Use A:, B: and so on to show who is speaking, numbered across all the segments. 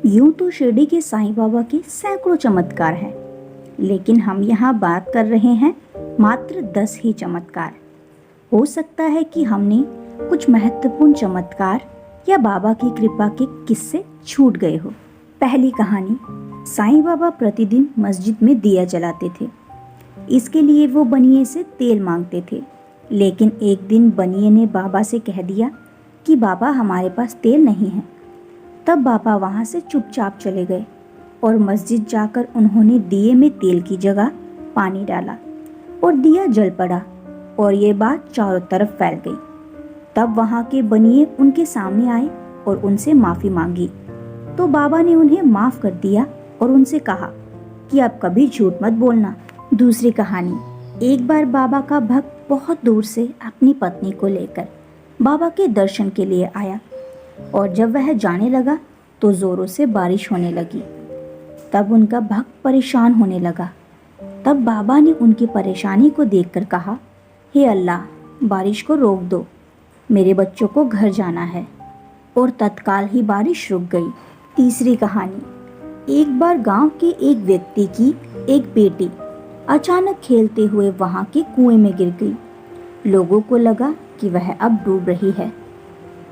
A: यूं तो शिरडी के साईं बाबा के सैकड़ों चमत्कार हैं, लेकिन हम यहाँ बात कर रहे हैं मात्र 10 ही चमत्कार। हो सकता है कि हमने कुछ महत्वपूर्ण चमत्कार या बाबा की कृपा के किस्से छूट गए हो। पहली कहानी, साईं बाबा प्रतिदिन मस्जिद में दिया जलाते थे। इसके लिए वो बनिए से तेल मांगते थे, लेकिन एक दिन बनिए ने बाबा से कह दिया कि बाबा हमारे पास तेल नहीं है। तब बाबा वहाँ से चुपचाप चले गए और मस्जिद जाकर उन्होंने दिए में तेल की जगह पानी डाला और दिया जल पड़ा और ये बात चारों तरफ फैल गई। तब वहाँ के बनिए उनके सामने आए और उनसे माफ़ी मांगी, तो बाबा ने उन्हें माफ़ कर दिया और उनसे कहा कि अब कभी झूठ मत बोलना। दूसरी कहानी, एक बार बाबा का भक्त बहुत दूर से अपनी पत्नी को लेकर बाबा के दर्शन के लिए आया और जब वह जाने लगा तो जोरों से बारिश होने लगी। तब उनका भक्त परेशान होने लगा। तब बाबा ने उनकी परेशानी को देखकर कहा, हे अल्लाह, बारिश को रोक दो, मेरे बच्चों को घर जाना है। और तत्काल ही बारिश रुक गई। तीसरी कहानी, एक बार गांव के एक व्यक्ति की एक बेटी अचानक खेलते हुए वहां के कुएं में गिर गई। लोगों को लगा कि वह अब डूब रही है।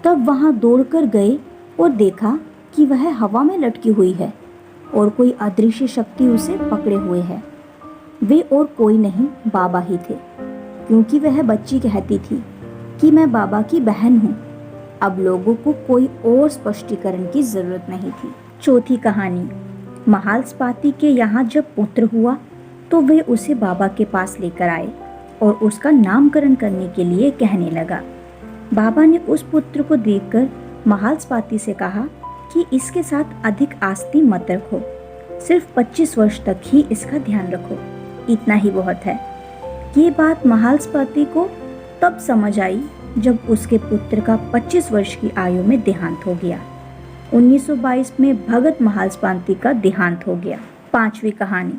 A: तब वहां दौड़कर गए और देखा कि वह हवा में लटकी हुई है और कोई अदृश्य शक्ति उसे पकड़े हुए है। वे और कोई नहीं, बाबा ही थे, क्योंकि वह बच्ची कहती थी कि मैं बाबा की बहन हूँ। अब लोगों को कोई और स्पष्टीकरण की जरूरत नहीं थी। चौथी कहानी, महालस्पाति के यहाँ जब पुत्र हुआ तो वे उसे बाबा के पास लेकर आए और उसका नामकरण करने के लिए कहने लगा। बाबा ने उस पुत्र को देखकर महालस्पाति से कहा कि इसके साथ अधिक आस्ती मत रखो, सिर्फ 25 वर्ष तक ही इसका ध्यान रखो, इतना ही बहुत है। ये बात महालस्पाति को तब समझ आई जब उसके पुत्र का 25 वर्ष की आयु में देहांत हो गया। 1922 में भगत महालस्पाति का देहांत हो गया। पांचवी कहानी,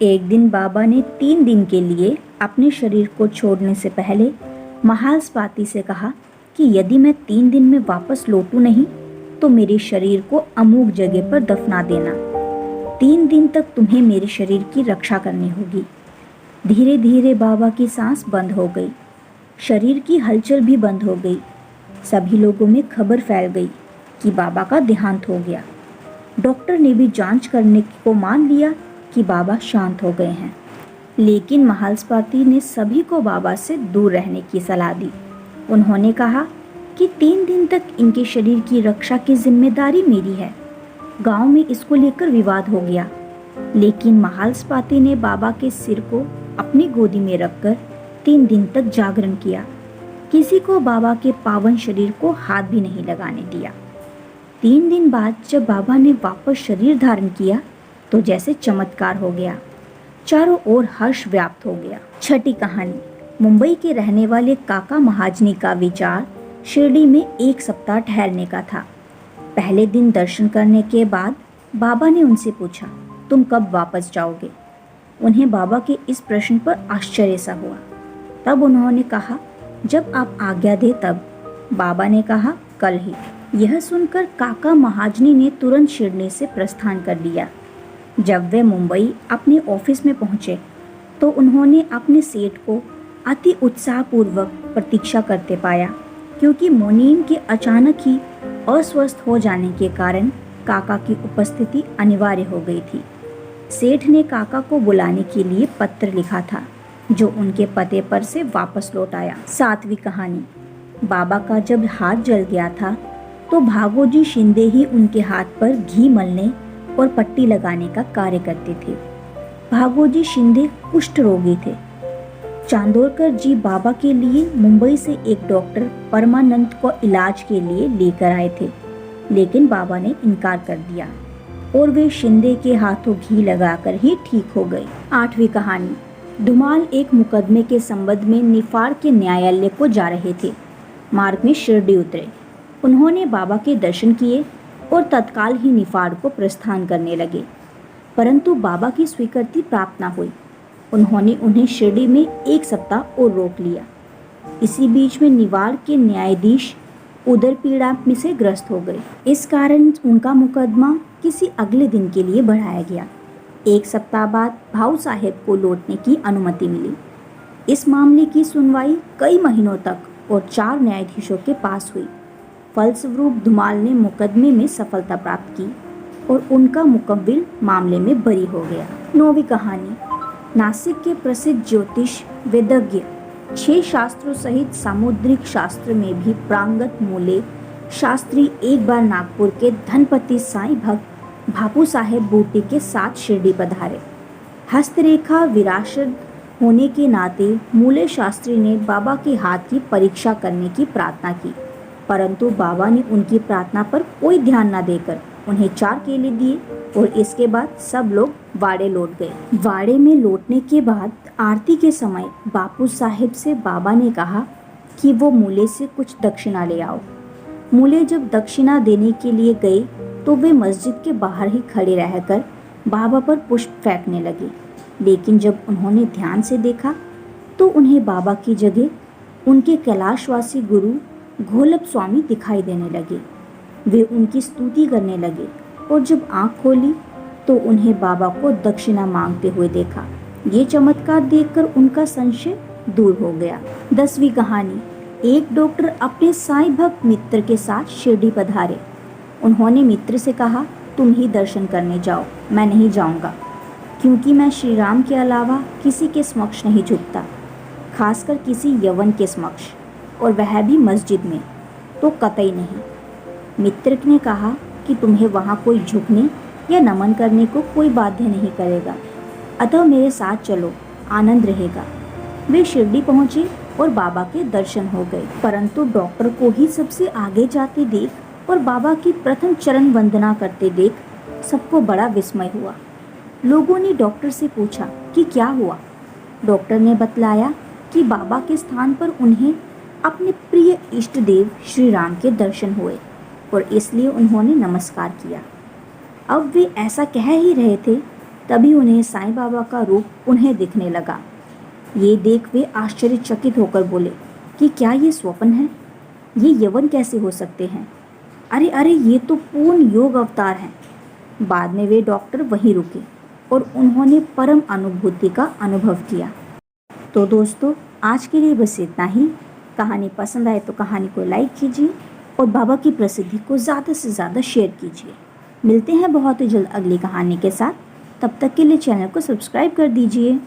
A: एक दिन बाबा ने 3 दिन के लिए अपने शरीर को छोड़ने से पहले महालस्पाति से कहा कि यदि मैं 3 दिन में वापस लौटूं नहीं तो मेरे शरीर को अमुक जगह पर दफना देना। 3 दिन तक तुम्हें मेरे शरीर की रक्षा करनी होगी। धीरे धीरे बाबा की सांस बंद हो गई, शरीर की हलचल भी बंद हो गई। सभी लोगों में खबर फैल गई कि बाबा का देहांत हो गया। डॉक्टर ने भी जांच करने को मान लिया कि बाबा शांत हो गए हैं, लेकिन महालस्पाति ने सभी को बाबा से दूर रहने की सलाह दी। उन्होंने कहा कि 3 दिन तक इनके शरीर की रक्षा की जिम्मेदारी मेरी है। गांव में इसको लेकर विवाद हो गया, लेकिन महालस्पाति ने बाबा के सिर को अपनी गोदी में रखकर 3 दिन तक जागरण किया। किसी को बाबा के पावन शरीर को हाथ भी नहीं लगाने दिया। 3 दिन बाद जब बाबा ने वापस शरीर धारण किया तो जैसे चमत्कार हो गया, चारों ओर हर्ष व्याप्त हो गया। छठी कहानी, मुंबई के रहने वाले काका महाजनी का विचार शिरडी में 1 सप्ताह ठहरने का था। पहले दिन दर्शन करने के बाद बाबा ने उनसे पूछा, तुम कब वापस जाओगे? उन्हें बाबा के इस प्रश्न पर आश्चर्य सा हुआ। तब उन्होंने कहा, जब आप आज्ञा दे तब। बाबा ने कहा, कल ही। यह सुनकर काका महाजनी ने तुरंत शिरडी से प्रस्थान कर लिया। जब वे मुंबई अपने ऑफिस में पहुंचे तो उन्होंने अपने सेठ को अति उत्साहपूर्वक प्रतीक्षा करते पाया, क्योंकि मोनीम के अचानक ही अस्वस्थ हो जाने के कारण काका की उपस्थिति अनिवार्य हो गई थी। सेठ ने काका को बुलाने के लिए पत्र लिखा था, जो उनके पते पर से वापस लौट आया। 7वीं कहानी, बाबा का जब हाथ जल गया था तो भागोजी शिंदे ही उनके हाथ पर घी मलने और पट्टी लगाने का कार्य करते थे। भागोजी शिंदे कुष्ठ रोगी थे। चांदोरकर जी बाबा के लिए मुंबई से एक डॉक्टर परमानंद को इलाज के लिए लेकर आए थे, लेकिन बाबा ने इनकार कर दिया और वे शिंदे के हाथों घी लगाकर ही ठीक हो गए। 8वीं कहानी, धुमाल एक मुकदमे के संबंध में निफाड़ के न्यायालय को जा रहे थे। मार्ग में शिरडी उतरे। उन्होंने बाबा के दर्शन किए और तत्काल ही निफाड़ को प्रस्थान करने लगे, परंतु बाबा की स्वीकृति प्राप्त न हुई। उन्होंने उन्हें शिरडी में 1 सप्ताह और रोक लिया। इसी बीच में निवाड़ के न्यायाधीश उदर पीड़ा में से ग्रस्त हो गए। इस कारण उनका मुकदमा किसी अगले दिन के लिए बढ़ाया गया। 1 सप्ताह बाद भाऊ साहेब को लौटने की अनुमति मिली। इस मामले की सुनवाई कई महीनों तक और 4 न्यायाधीशों के पास हुई। फलस्वरूप धुमाल ने मुकदमे में सफलता प्राप्त की और उनका मुकव्विल मामले में बरी हो गया। 9वीं कहानी। नासिक के प्रसिद्ध ज्योतिष वेदज्ञ 6 शास्त्रों सहित सामुद्रिक शास्त्र में भी प्रांगत मूले शास्त्री एक बार नागपुर के धनपति साईं भक्त भापू साहेब बूटी के साथ शिरडी पधारे। हस्तरेखा विरासत होने के नाते मूले शास्त्री ने बाबा के हाथ की परीक्षा करने की प्रार्थना की, परंतु बाबा ने उनकी प्रार्थना पर कोई ध्यान न देकर उन्हें 4 केले दिए और इसके बाद सब लोग वाड़े लौट गए। वाड़े में लौटने के बाद आरती के समय बापू साहेब से बाबा ने कहा कि वो मूले से कुछ दक्षिणा ले आओ। मूले जब दक्षिणा देने के लिए गए तो वे मस्जिद के बाहर ही खड़े रहकर बाबा पर पुष्प फेंकने लगे, लेकिन जब उन्होंने ध्यान से देखा तो उन्हें बाबा की जगह उनके कैलाशवासी गुरु घोलप स्वामी दिखाई देने लगे। वे उनकी स्तुति करने लगे और जब आंख खोली तो उन्हें बाबा को दक्षिणा मांगते हुए देखा। ये चमत्कार देखकर उनका संशय दूर हो गया। 10वीं कहानी। एक डॉक्टर अपने साईं भक्त मित्र के साथ शिरडी पधारे। उन्होंने मित्र से कहा, तुम ही दर्शन करने जाओ, मैं नहीं जाऊंगा, क्योंकि मैं श्री राम के अलावा किसी के समक्ष नहीं झुकता, खासकर किसी यवन के समक्ष, और वह भी मस्जिद में तो कतई नहीं। मित्र ने कहा कि तुम्हें वहाँ कोई झुकने या नमन करने को कोई बाध्य नहीं करेगा, अतः मेरे साथ चलो, आनंद रहेगा। वे शिरडी पहुँचे और बाबा के दर्शन हो गए, परंतु डॉक्टर को ही सबसे आगे जाते देख और बाबा की प्रथम चरण वंदना करते देख सबको बड़ा विस्मय हुआ। लोगों ने डॉक्टर से पूछा कि क्या हुआ। डॉक्टर ने बतलाया कि बाबा के स्थान पर उन्हें अपने प्रिय इष्ट देव श्री राम के दर्शन हुए और इसलिए उन्होंने नमस्कार किया। अब वे ऐसा कह ही रहे थे, तभी उन्हें साईं बाबा का रूप उन्हें दिखने लगा। ये देख वे आश्चर्यचकित होकर बोले कि क्या ये स्वप्न है? ये यवन कैसे हो सकते हैं? अरे अरे, ये तो पूर्ण योग अवतार हैं। बाद में वे डॉक्टर वहीं रुके और उन्होंने परम अनुभूति का अनुभव किया। तो दोस्तों, आज के लिए बस इतना ही। कहानी पसंद आए तो कहानी को लाइक कीजिए और बाबा की प्रसिद्धि को ज़्यादा से ज़्यादा शेयर कीजिए। मिलते हैं बहुत ही जल्द अगली कहानी के साथ। तब तक के लिए चैनल को सब्सक्राइब कर दीजिए।